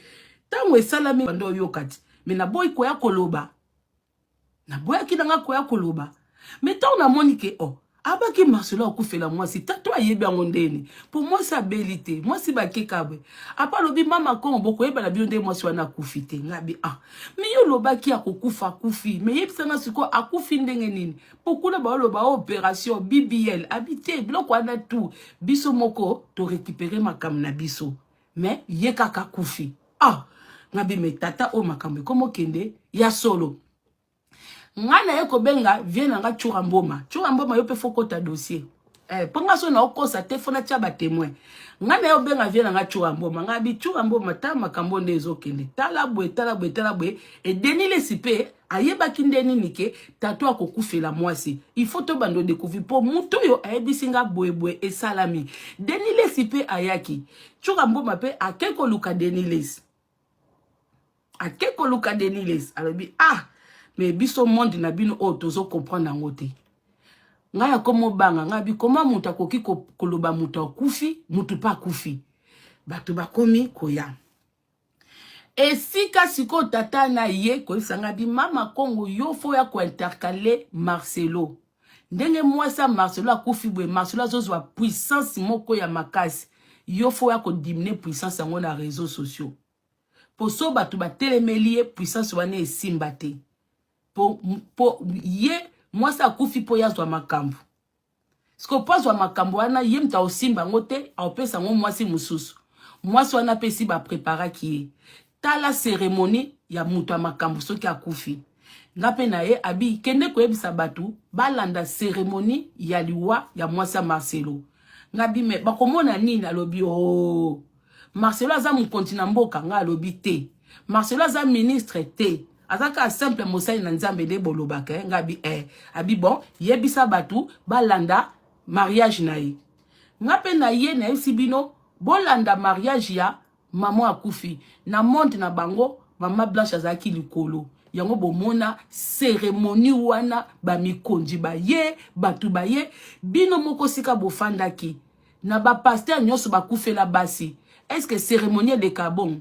tango esalami bando yokati me na boy ko ya koloba na boya ki nanga ko ya koloba mais tant na monike abaki Marcelo akufela mwasi tato ayebi yango ndeni pour moi ça belité moi si bakekabwe apa lobi mama ko mboko yeba na bionde mwasi wana akufite ngabi mais yo lobaki akokufa kufi mais yebisanga siko akufi ndenge nini pokuna ba loba opération BBL habité biloko wana tout biso moko to récupérer makam na biso mais yekaka kufi ngabi metata o makambe komo kende ya solo ngana yeko benga viena nga churamboma yo pe fokota dossier ponga so na okosa te fona tia ba témoin ngana yo benga viena nga churamboma ngabi churamboma ta makambo ndezo kende tala bwe et Denis Lesipe ayeba kindeni nike tato akokufela mwasi il faut to bando découvrir pour muto yo ayebisinga bwe et salami Denis Lesipe ayaki churamboma pe akeko luka Denis Les alobi mais biso monde na bino tozo comprendre ngote ngaya komo banga ngabi koma muta koki koloba muta kufi mutu pa kufi batu bakomi koya esika siko tata na ye ko sanga bi mama Kongo yo fo ya ko intercaler Marcelo ndenge mwasa Marcelo akufi bwe Marcelo azozwa puissance moko ya makasi yo fo ya ko diminuer puissance yango na réseaux sociaux pour so batu ba telemelie puissance wana esimba te po ye mwasa akufi po yazwa makambo siko pozwa makambo wana ye mta osimba ngote aopesa ngo mwasi mususu mwasi wana pesi ba prépara ki tala cérémonie ya mutu makambo soki akufi ngape na ye abi kende ko yebisa batu balanda cérémonie ya liwa ya mwasa Marcelo ngabi me bakomona nini alobi Marcelo aza mu continent mboka nga alobi te Marcelo aza ministre te azaka simple mosai na nzambe de bolobaka ngabi abi bon yebisa batu balanda mariage na ye ngape na ye na esibino bolanda mariage ya maman akufi na monde na bango mama Blanche azaki likolo yango bomona cérémonie wana ba mikonji ba ye batu ba ye bino moko sika bofandaki na ba pasteur nyoso bakufela basi est-ce que cérémonie de kabon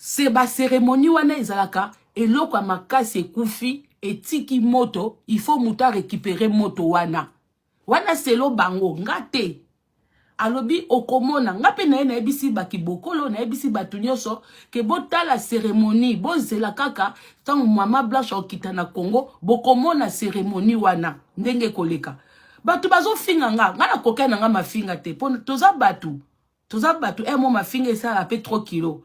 c'est ba cérémonie wana ezalaka eloko ya makasi ekufi etiki moto il faut muta récupérer moto wana selo bango ngate alobi okomona ngape na ena ebisi bakibokolo na ebisi batu nyonso ke botala cérémonie bozela kaka tango mama Blanche okita na Congo bokomona cérémonie wana ndenge koleka batu bazo finga nga na koka na nga mafinga te po toza batu mo mafinga esala pe 3 kilo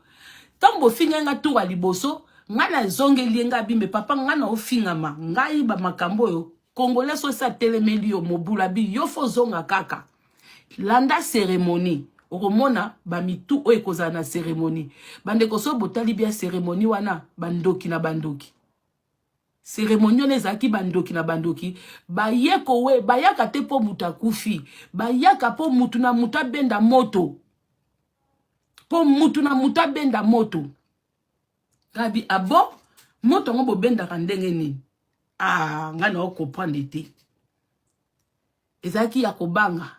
tambo finga nga tuwa liboso nga na zongeli nga bimbe papa nga na ofinga ma ngai ba makambo yo Congolais so sa telemeli yo mobula bi yo fo zonga kaka. Landa cérémonie. Oromona ba mitu o ekoza na cérémonie. Bande ko so botali bien cérémonie wana bandoki na bandoki. Cérémonie nezaki bandoki na bandoki. Ba yeko we ba yaka te po mutakufi. Ba yaka po mutu na muta benda moto. Po mutu na muta benda moto. Gabi abo moto ngo benda kandenge ni. Ah, ngana o comprendre te. Ezaki ya kobanga.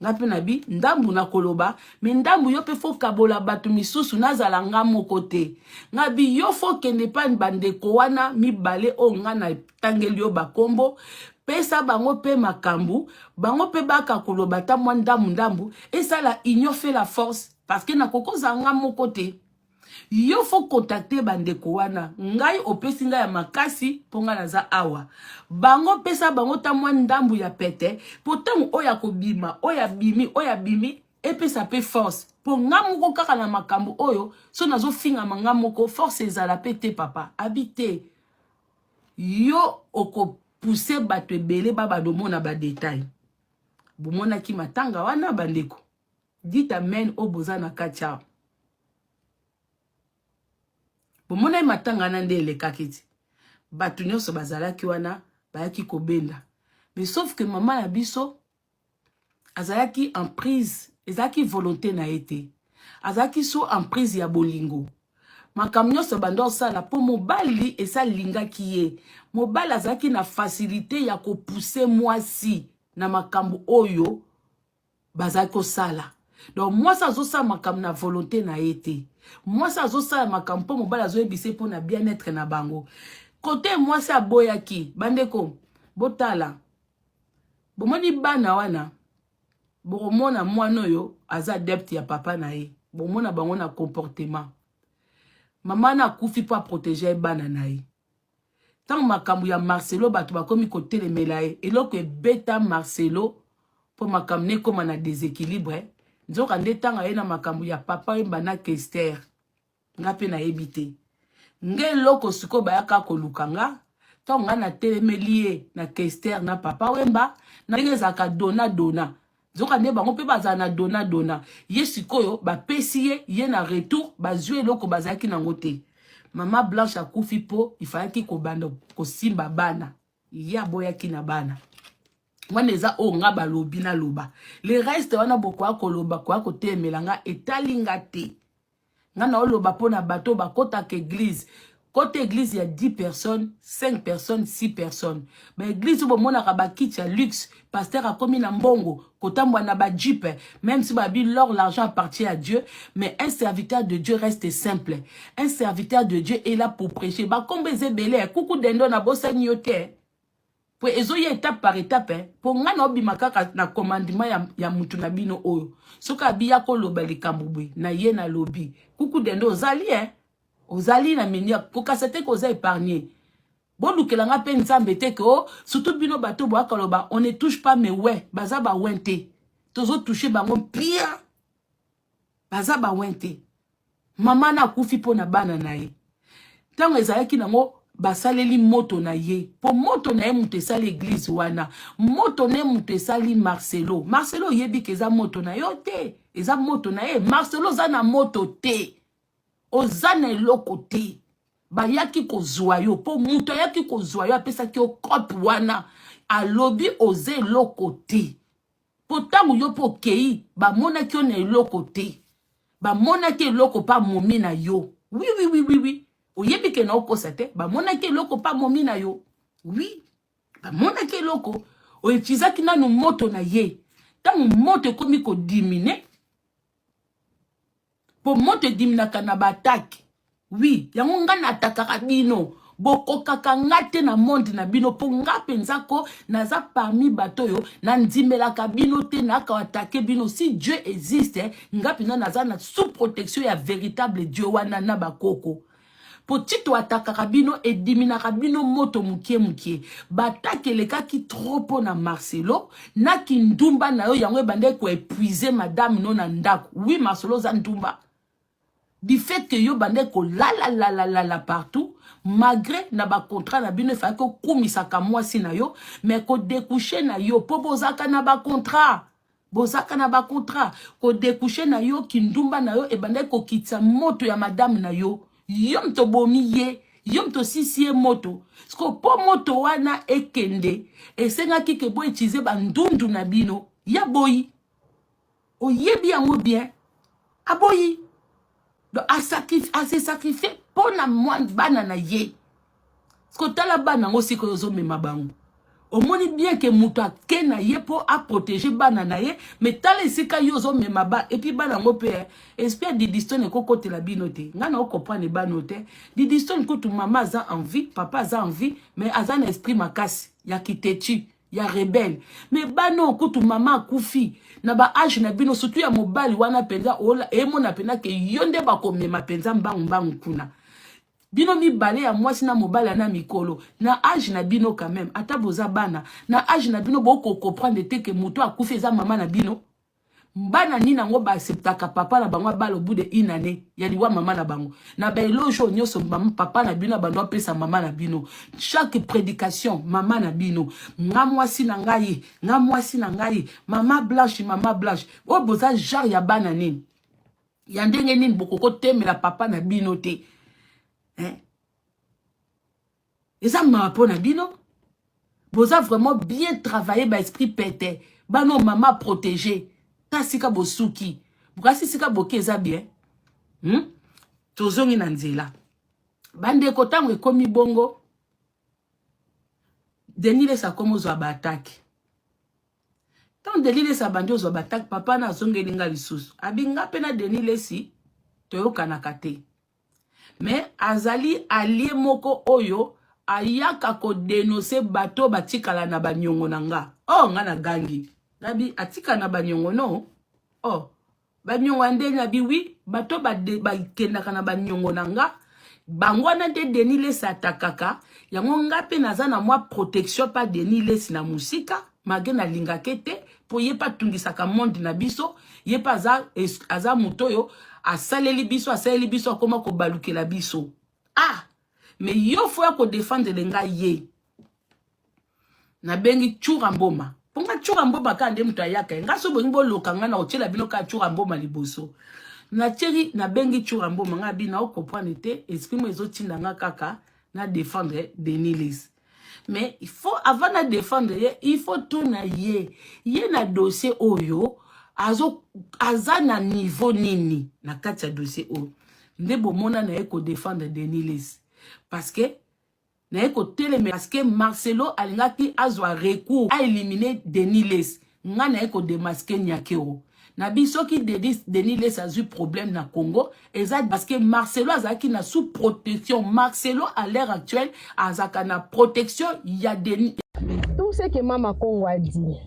Ngapi nabi ndambu na koloba, me ndambu yo pe fo kabola batu misusu nazala nga moko te. Ngabi yo fo kende pa bandeko wana mibale o nga na tangeli yo bakombo, pesa bango pe makambu, bango pe baka koloba ta mwa ndambu, et ça la union fait la force, parce que na kokoza nga moko te. Yo fo contacter bandeko wana, ngai opesi ngai ya makasi ponga naza awa. Bango pesa bango ta mwa ndambu ya pete, potangu oya kobima, oya bimi, epe sa pe force. Po nga moko kaka na makambu oyo, so nazo finga nga moko, force ezala pete papa, habite. Yo oko pousse bato ebele baba domona ba détail. Bomona ki matanga wana bandeko. Dit amen o bozana kacha. Bomona matanga nande le kakiti. Batu nyonso bazalaki wana bayaki kobenda. Mais sauf que maman ya biso azalaki en prise, ezalaki volonté na été. Azalaki so en prise ya bolingo. Makambo nyonso bando sala po mobali esa lingaki ye. Mobali azalaki na facilité ya ko pousser mwasi na makambo oyo bazalaki kosala. Donc moi ça zo sa makambo na volonté na été. Moi ça zo sa makambo po mobali azo ebise po na bien-être na bango. Côté moi ça boyaki bandeko botala. Bomoni bana wana. Bomona mwana yo aza adepte ya papa na ye. Bomona bango na comportement. Maman na kufi pa protéger bana na ye. Tant makambo ya Marcelo batu bakomi kote le melaye. Eloko beta Marcelo po makambo ne koma na déséquilibre. Nzoka ndetanga ye na makambo ya papa yemba na Kester. Ngape na ebite. Nge loko suko bayaka kolukanga. Tonga na telemelié na Kester na papa wemba. Na ngezaka dona. Zoka ne bango pe bazana dona. Ye sikoyo ba pesiye ye na retour bazue loko bazaki na ngote. Mama Blanche akufi po ifayaki ko bando ko simba bana. Ya boyaki na bana. Wana eza o nga balobi na loba. Le reste wana boko akoloba kwa kote melanga etalinga te. Nga na oloba po na bato bakota ke église. Côté église, il y a 10 personnes, 5 personnes, 6 personnes. Mais église, où on a un luxe, pasteur a commis un bongo, côté on a un jeep, même si l'argent appartient à Dieu, mais un serviteur de Dieu reste simple. Un serviteur de Dieu est là pour prêcher. Bah, comme les belé, coucou d'endo na bossa nyote. Pour ezoye étape par étape, pour nga na obimaka na commandement ya mutu na bino oyo. Soka biya ko loba likambubwe, na ye na lobi. Coucou d'endo zali, Ozali na menia kokasete ko za épargné. Bon lukelanga pe nzambe te ko surtout bino bato bo akaloba on ne touche pas mais ouais baza ba wente. Tozo toucher bango pire. Baza ba wente. Mama na kufi po na bana na ye. Tango ezalaki nango basaleli moto na ye. Po moto na ye mutu sali église wana. Moto na ye mutu sali Marcelo. Marcelo yebi ke za moto na yo te. Eza moto na ye. Marcelo za na moto te. Ozana eloko te. Bayaki kozwa yo. Po muto yaki kozwa yo. Apesa ki yo kopi wana. Alobi oze eloko te. Po tangu yo po kei. Ba mona ki yo na eloko te. Ba mona ki eloko pa momi na yo. Oui. Oyebi ke na okosa te. Ba mona ki eloko pa momi na yo. Oui. Ba mona ki eloko. Oyechizaki nanu moto na ye. Tangu moto komi ko dimine. Po moto diminaka na bataki. Oui, yango nga na atakaka bino. Boko kaka ngate na monde na bino. Po nga penzako naza parmi bato yo. Na ndimelaka bino te na ka atake bino. Si Dieu existe, nga pina naza na sous protection ya véritable Dieu wana na bakoko. Po tito atakaka bino e diminaka bino moto mukie. Batake leka ki tropo na Marcelo. Na ki ndumba na yo yango bande ko épuiser madame no na ndako. Oui, Marcelo za ndumba. Du fait que yo bande ko la partout, malgré na ba contrat na bino fa ko kumisaka mwasi na yo, mais ko découcher na yo po bozaka na ba contrat. Bozaka na ba contrat, ko découcher na yo kindumba na yo e bande ko kitsa moto ya madame na yo. Yom to bomi ye, yom to sisi moto. Sko po moto wana ekende, e senga ki ke bo utiliser ba ndundu na bino, ya boyi. O yebi yango bien, aboyi. Donc, à se sacrifier pour na moine banana ye. Ce que t'as la banana aussi que yozo me mabango. Au moins bien que mouta kena ye pour à protéger banana ye, mais t'as laissé ka yozo me maba et puis banana père. Espère di distone ko kote la binote. Ngana o comprendre banote. Di distone ko tu maman za envie, papa za envie, mais azan esprit makasi ya kitechi. Ya rebelle. Mais bano kutu mama kufi. Na ba âge na bino surtout ya mobali wana penza ola emo na pena ke yonde ba komema penza mbangu kuna. Bino mi bale ya mwasi na mobali na mikolo. Na âge na bino quand même. Ata boza bana. Na âge na bino boko comprendre te ke muto akufi za mama na bino. Mbana nina ngo ba acceptaka papa na bango balo bout de une année ya liwa mama na bango na ba elojo nyoso mama papa na bino bando pesa mama na bino chaque prédication mama na bino nga mwasi na ngai mama blanche o boza jar ya bana nini ya ndenge nini bokoko temela papa na bino te eza mapo na bino boza vraiment bien travailler ba esprit pété bano mama protégé. Sika bosuki. Bukasi sika boke eza bien. Tozongi na nzela. Bande kotango ekomi bongo. Denile sa komo zo abataki. Tant denile sa bande zo abataki papa na zongeli nga lisusu. Abinga pena denile si toyoka na kate. Mais azali alie moko oyo ayaka ko denoncer bato batikala na banyongo nanga. Oh nga na gangi. Nabi atika na banyongo no. Oh, banyongo ande nabi oui, bato ba kendaka na banyongo nanga. Bangwana de denile satakaka. Yango ngape naza na mwa protection pa denile sina musika. Magena linga kete. Po ye pa tungisaka monde na biso. Ye pa aza mutoyo. Asaleli biso akoma ko baluke la biso. Ah, mais yo foya ko défendre lenga ye. Na bengi chura mboma. Ponga chura mboma kande mtu ayaka. Ngaso bongo lokanga na ochela bino ka chura mboma liboso. Na cheri na bengi chura mboma nga bina o comprendre te esprit mo ezotinda nga kaka na défendre Denilis. Mais il faut avant de défendre il faut tout na ye. Ye na dossier oyo aza na niveau nini na kati ya dossier oyo. Ndebo mona na eko défendre Denilis. Parce que na eko teleme parce que Marcelo alingaki azwa recours a éliminer Denilis. Nga na eko démasquer Nyakero. Na biso ki Denilis a eu problème na Congo, exact parce que Marcelo azaki na sous protection. Marcelo à l'heure actuelle azaka na protection, il y a des tout ce que Mama Congo a dit.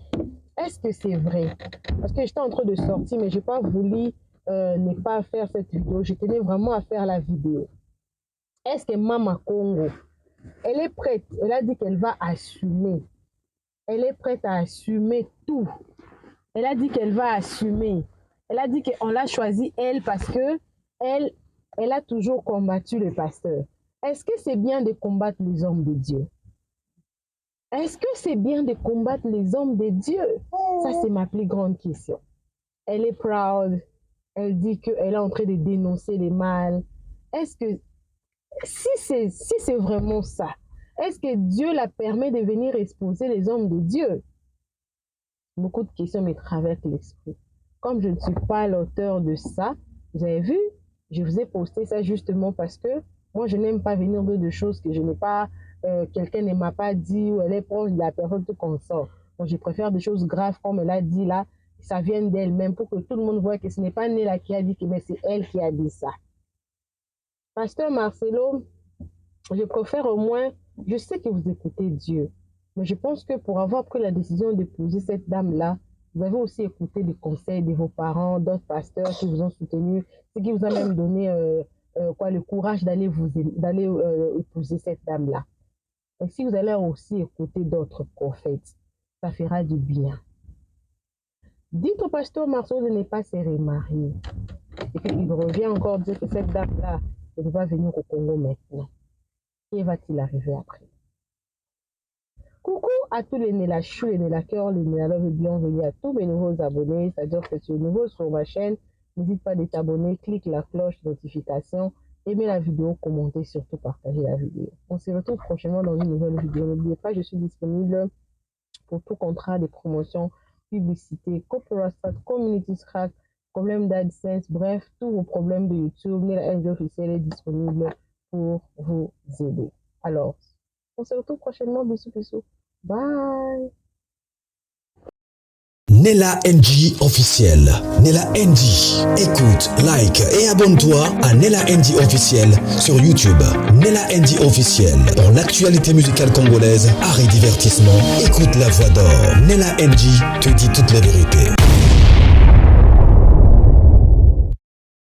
Est-ce que c'est vrai? Parce que j'étais en train de sortir, mais je n'ai pas voulu ne pas faire cette vidéo. Je tenais vraiment à faire la vidéo. Est-ce que Mama Congo, elle est prête? Elle a dit qu'elle va assumer. Elle est prête à assumer tout. Elle a dit qu'elle va assumer. Elle a dit qu'on l'a choisi, elle, parce que elle a toujours combattu le pasteur. Est-ce que c'est bien de combattre les hommes de Dieu? Est-ce que c'est bien de combattre les hommes de Dieu? Ça, c'est ma plus grande question. Elle est proud. Elle dit qu'elle est en train de dénoncer les mal. Est-ce que, si c'est vraiment ça, est-ce que Dieu la permet de venir exposer les hommes de Dieu? Beaucoup de questions me traversent l'esprit. Comme je ne suis pas l'auteur de ça, vous avez vu, je vous ai posté ça justement parce que moi, je n'aime pas venir de choses que je n'ai pas... quelqu'un ne m'a pas dit ou elle est proche de la personne qui consort. Donc, je préfère des choses graves comme elle a dit là, ça vient d'elle-même pour que tout le monde voit que ce n'est pas Néla qui a dit que c'est elle qui a dit ça. Pasteur Marcelo, je préfère au moins, je sais que vous écoutez Dieu, mais je pense que pour avoir pris la décision d'épouser cette dame-là, vous avez aussi écouté les conseils de vos parents, d'autres pasteurs qui vous ont soutenu, ce qui vous a même donné le courage d'aller épouser cette dame-là. Et si vous allez aussi écouter d'autres prophètes, ça fera du bien. Dites au pasteur Marceau de ne pas se remarier. Et qu'il revient encore dire que cette dame-là, elle va venir au Congo maintenant. Et va-t-il arriver après? Coucou à tous les Nélachou, les Nélakeurs, les Nélalove, et bienvenue à tous mes nouveaux abonnés. C'est-à-dire que tu es nouveau sur ma chaîne, n'hésite pas de t'abonner, clique la cloche de notification, aimez la vidéo, commentez, surtout partagez la vidéo. On se retrouve prochainement dans une nouvelle vidéo. N'oubliez pas, je suis disponible pour tout contrat de promotion, publicité, copyright, community scratch, problème d'AdSense, bref, tous vos problèmes de YouTube. Nela NG officiel est disponible pour vous aider. Alors, on se retrouve prochainement. Bisous, bisous. Bye. Nela NG officiel. Nela NG. Écoute, like et abonne-toi à Nela NG officiel sur YouTube. Nela NG officiel. Pour l'actualité musicale congolaise, art et divertissement, écoute la voix d'or. Nela NG te dit toutes les vérités.